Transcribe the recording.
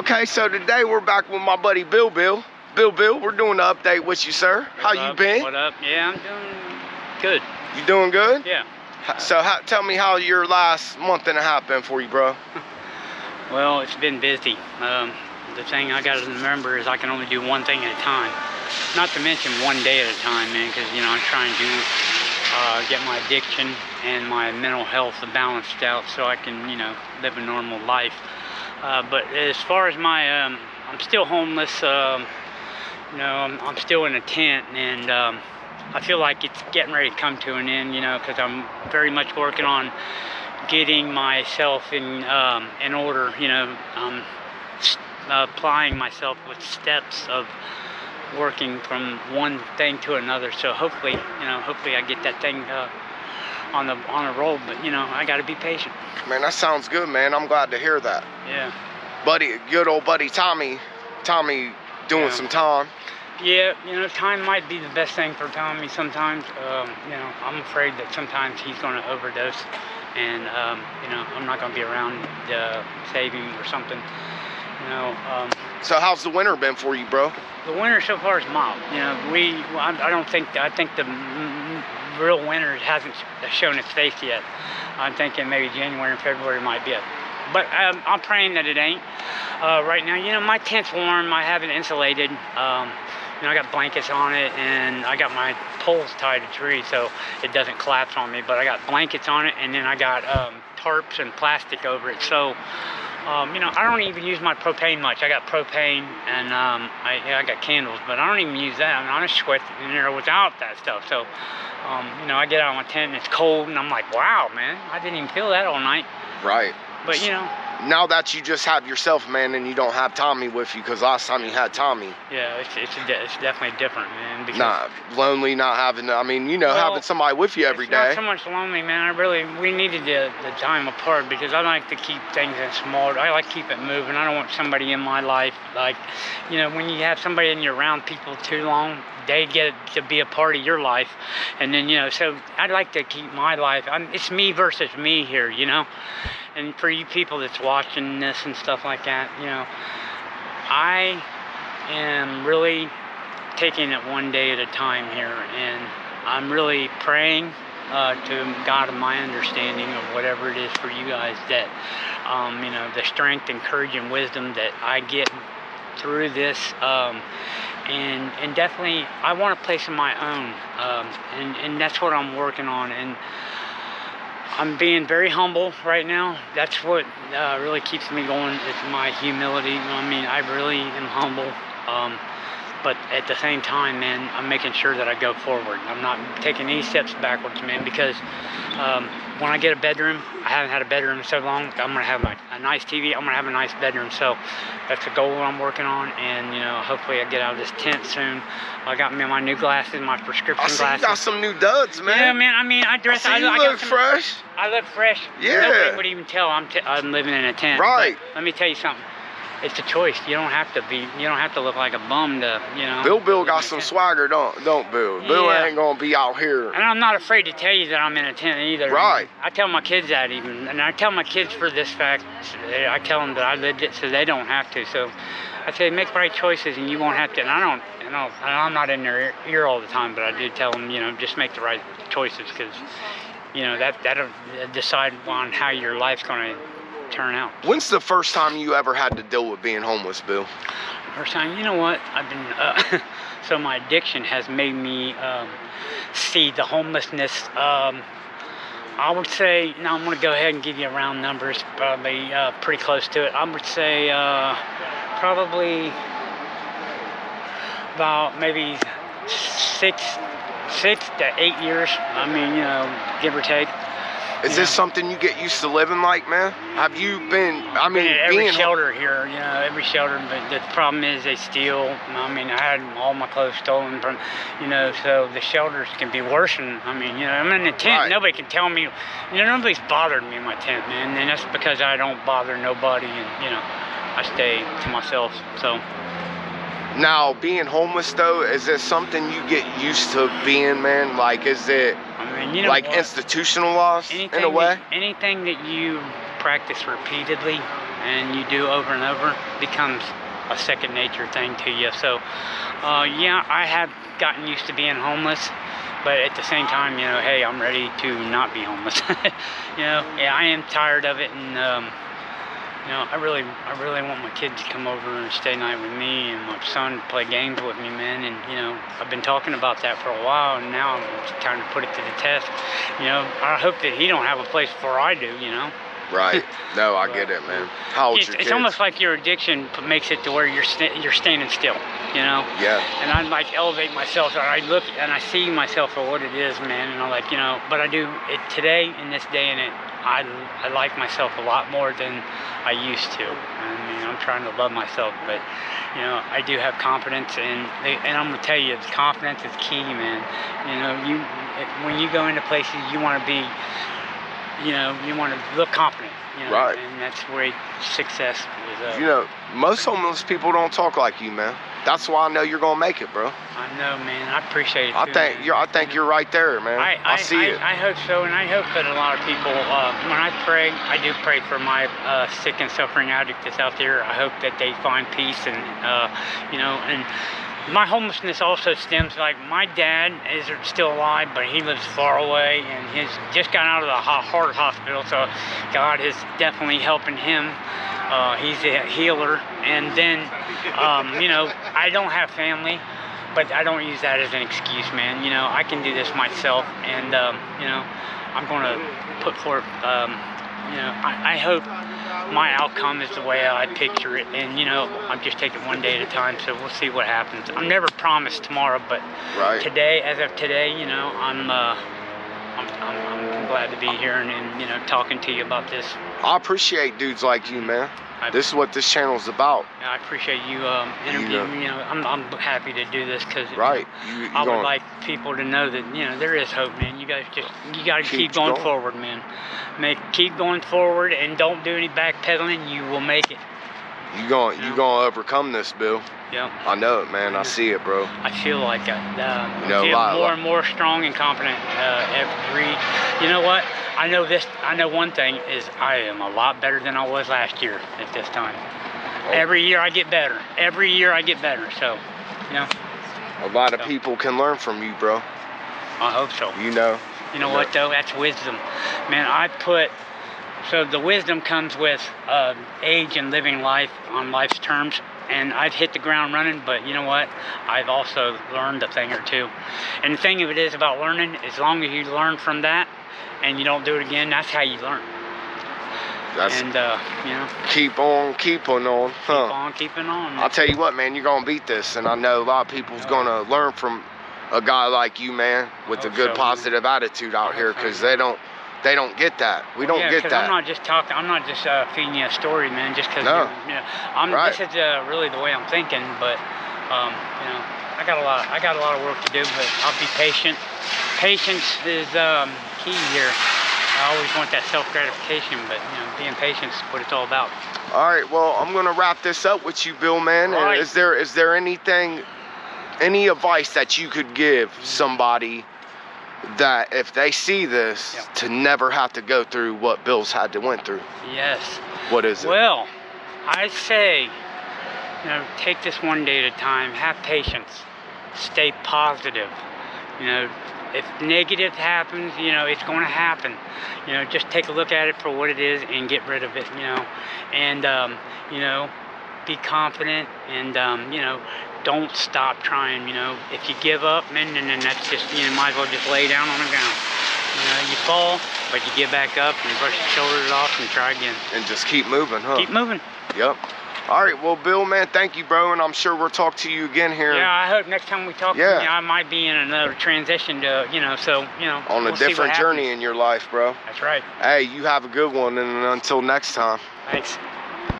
Okay, so today we're back with my buddy Bill. Bill, we're doing an update with you, sir. How you been? What up? Yeah, I'm doing good. You doing good? Yeah. So tell me how your last month and a half been for you, bro. Well, it's been busy. The thing I got to remember is I can only do one thing at a time. Not to mention one day at a time, man, because, you know, I'm trying to get my addiction and my mental health balanced out so I can, you know, live a normal life. But as far as my, I'm still homeless. You know, I'm still in a tent, and I feel like it's getting ready to come to an end, you know, because I'm very much working on getting myself in order, you know, applying myself with steps of working from one thing to another. So hopefully, you know, I get that thing on a roll. But you know, I got to be patient. Man, that sounds good, man. I'm glad to hear that. Yeah. Buddy, good old buddy Tommy doing some time. Yeah, you know, time might be the best thing for Tommy sometimes. You know, I'm afraid that sometimes he's going to overdose, and you know, I'm not going to be around to save him or something. You know. So how's the winter been for you, bro? The winter so far is mild. You know, I think the real winter hasn't shown its face yet. I'm thinking maybe January and February might be it. But I'm praying that it ain't. Right now, you know, my tent's warm. I have it insulated. You know, I got blankets on it, and I got my poles tied to a tree so it doesn't collapse on me. But I got blankets on it, and then I got tarps and plastic over it. So, you know, I don't even use my propane much. I got propane, and I got candles, but I don't even use that. I mean, I just sweat in there without that stuff. So, you know, I get out of my tent, and it's cold, and I'm like, wow, man, I didn't even feel that all night. Right. But, you know. Now that you just have yourself, man, and you don't have Tommy with you, because last time you had Tommy. Yeah, it's definitely different, man. Because not lonely, not having, I mean, you know, having somebody with you every day. Not so much lonely, man. We needed the time apart, because I like to keep things in small. I like to keep it moving. I don't want somebody in my life, like, you know, when you have somebody and you're around people too long, they get to be a part of your life. And then, you know, so I'd like to keep my life. It's me versus me here, you know. And for you people that's watching this and stuff like that, you know, I am really taking it one day at a time here, and I'm really praying to God of my understanding of whatever it is for you guys, that, you know, the strength and courage and wisdom that I get through this, and definitely I want a place of my own, and that's what I'm working on. And I'm being very humble right now. That's what really keeps me going, is my humility. I mean, I really am humble. But at the same time, man, I'm making sure that I go forward. I'm not taking any steps backwards, man, because when I get a bedroom, I haven't had a bedroom in so long, I'm going to have a nice TV, I'm going to have a nice bedroom. So that's a goal I'm working on, and, you know, hopefully I get out of this tent soon. I got me my new glasses, my prescription glasses. You got some new duds, man. Yeah, man, I mean, I dress... I look fresh. I look fresh. Yeah. Nobody would even tell I'm living in a tent. Right. But let me tell you something. It's a choice. You don't have to look like a bum to, you know. Bill got some swagger, don't Bill? Bill ain't gonna be out here. And I'm not afraid to tell you that I'm in a tent either. Right. I tell my kids that even, and I tell my kids for this fact. I tell them that I lived it, so they don't have to. So I say, make the right choices, and you won't have to. And I don't, you know, I'm not in their ear all the time, but I do tell them, you know, just make the right choices, because, you know, that'll decide on how your life's gonna turn out. When's the first time you ever had to deal with being homeless, Bill? First time, you know what? I've been, so my addiction has made me see the homelessness. I would say, now I'm going to go ahead and give you round numbers, probably pretty close to it. I would say probably about maybe six to 8 years. I mean, you know, give or take. Is this something you get used to living like, man? Have you been, I mean, every shelter here, you know, every shelter, but the problem is they steal. I mean, I had all my clothes stolen from, you know, so the shelters can be worse than, I mean, you know, I'm in a tent, right. Nobody can tell me, you know, nobody's bothered me in my tent, man, and that's because I don't bother nobody, and, you know, I stay to myself, so. Now, being homeless, though, is it something you get used to being, man? Like, is it, I mean, you know, like, institutionalized in a way? Anything that you practice repeatedly, and you do over and over, it becomes a second nature thing to you. So, yeah, I have gotten used to being homeless, but at the same time, you know, hey, I'm ready to not be homeless. You know, yeah, I am tired of it, and you know, I really want my kids to come over and stay night with me, and my son to play games with me, man. And you know, I've been talking about that for a while, and now I'm trying to put it to the test. You know, I hope that he don't have a place before I do. You know. Right. No, I get it, man. How old's your kids? It's almost like your addiction makes it to where you're standing still, you know? Yeah. And I like elevate myself, and I look and I see myself for what it is, man. And I'm like, you know, but I do it today, in this day and it, I like myself a lot more than I used to. I mean, I'm trying to love myself, but you know, I do have confidence, and I'm gonna tell you, the confidence is key, man. You know, when you go into places, you want to be, you know, you want to look confident, you know, right. And that's where success is. You know, most homeless people don't talk like you, man. That's why I know you're gonna make it, bro. I know, man. I appreciate it. I think you're right there, man. I see it. I hope so, and I hope that a lot of people, when I pray, I do pray for my sick and suffering addict that's out there. I hope that they find peace, and you know, and my homelessness also stems, like, my dad is still alive, but he lives far away, and he's just got out of the heart hospital, so God is definitely helping him. He's a healer. And then, you know, I don't have family, but I don't use that as an excuse, man. You know, I can do this myself, and, you know, I'm going to put forth, you know, I hope my outcome is the way I picture it, and you know, I'm just taking one day at a time, so we'll see what happens. I'm never promised tomorrow, but right. Today, as of today, you know, I'm glad to be here and you know, talking to you about this. I appreciate dudes like you, man. This is what this channel's about. I appreciate you interviewing me. You know, I'm happy to do this because right. I would like people to know that, you know, there is hope, man. You guys you got to keep going forward, man. Keep going forward, and don't do any backpedaling. You will make it. You gonna overcome this, Bill. Yeah. I know it, man. I see it, bro. I feel like I you know, feel more and more strong and confident every. You know what? I know this. I know one thing is I am a lot better than I was last year at this time. Oh. Every year I get better. Every year I get better. So, you know. A lot of people can learn from you, bro. I hope so. You know. You know what though? That's wisdom, man. So the wisdom comes with age and living life on life's terms. And I've hit the ground running, but you know what? I've also learned a thing or two. And the thing of it is about learning, as long as you learn from that and you don't do it again, that's how you learn. And, you know. Keep on keeping on. Keep on keeping on. I'll tell you what, man, you're going to beat this. And I know a lot of people's going to learn from a guy like you, man, with a good positive attitude out here, because they don't get that. We don't get that. I'm not just talking. I'm not just feeding you a story, man. Just because you know, right. This is really the way I'm thinking. But you know, I got a lot of work to do. But I'll be patient. Patience is key here. I always want that self-gratification, but you know, being patient is what it's all about. All right. Well, I'm gonna wrap this up with you, Bill, man. Right. Is there anything, any advice that you could give somebody that if they see this, to never have to go through what Bill's had to went through? Yes. What is it? Well, I say, you know, take this one day at a time. Have patience. Stay positive. You know, if negative happens, you know, it's going to happen. You know, just take a look at it for what it is and get rid of it, you know. And, you know, be confident and, you know, don't stop trying, you know. If you give up, man, then that's just, you know, might as well just lay down on the ground. You know, you fall, but you get back up and brush your shoulders off and try again. And just keep moving, huh? Keep moving. Yep. All right, well, Bill, man, thank you, bro, and I'm sure we'll talk to you again here. Yeah, I hope next time we talk to you, I might be in another transition to, you know, so, you know. On a different journey in your life, bro. That's right. Hey, you have a good one, and until next time. Thanks.